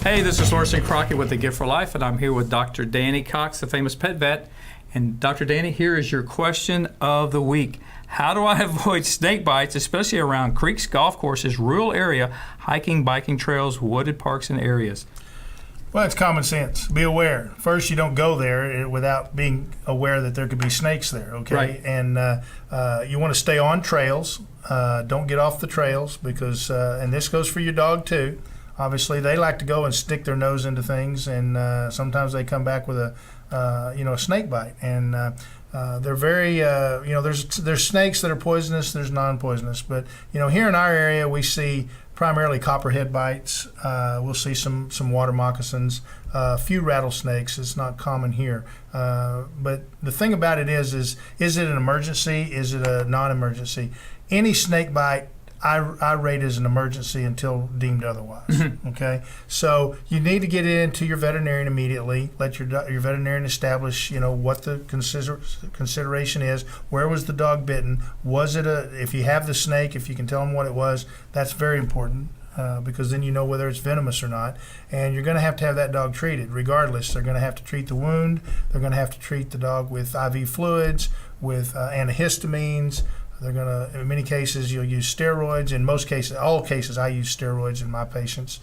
Hey, this is Lawrence Crockett with The Gift for Life, and I'm here with Dr. Danny Cox, the famous pet vet. And Dr. Danny, here is your question of the week. How do I avoid snake bites, especially around creeks, golf courses, rural area, hiking, biking trails, wooded parks, and areas? Well, it's common sense. Be aware. First, you don't go there without being aware that there could be snakes there, okay? Right. And you want to stay on trails. Don't get off the trails because, and this goes for your dog too, obviously they like to go and stick their nose into things, and sometimes they come back with a snake bite. And they're very, there's snakes that are poisonous, there's non-poisonous. But, here in our area, we see primarily copperhead bites. We'll see some water moccasins, a few rattlesnakes. It's not common here. But the thing about it is it an emergency? Is it a non-emergency? Any snake bite, I rate as an emergency until deemed otherwise. Okay, so you need to get it into your veterinarian immediately. Let your veterinarian establish, what the consideration is. Where was the dog bitten? Was it if you have the snake, if you can tell them what it was, that's very important. Because then you know whether it's venomous or not. And you're going to have that dog treated regardless. They're going to have to treat the wound. They're going to have to treat the dog with IV fluids, with antihistamines. They're going to, in many cases, you'll use steroids. In most cases, all cases, I use steroids in my patients.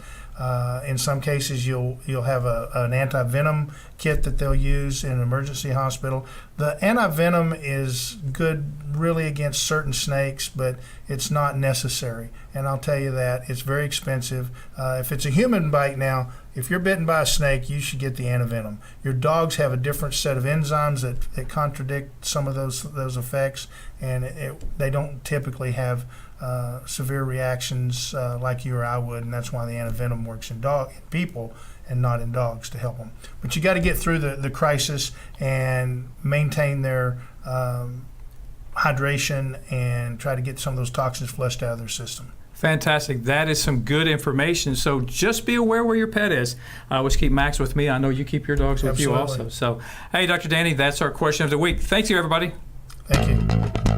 In some cases, you'll have an anti-venom kit that they'll use in an emergency hospital. The anti-venom is good really against certain snakes, but it's not necessary. And I'll tell you that it's very expensive. If it's a human bite now, if you're bitten by a snake, you should get the antivenom. Your dogs have a different set of enzymes that contradict some of those effects, and they don't typically have severe reactions like you or I would, and that's why the antivenom works in people and not in dogs to help them. But you got to get through the crisis and maintain their hydration and try to get some of those toxins flushed out of their system. Fantastic. That is some good information. So just be aware where your pet is. I always keep Max with me. I know you keep your dogs with Absolutely. you also. So, hey, Dr. Danny, that's our question of the week. Thank you, everybody. Thank you.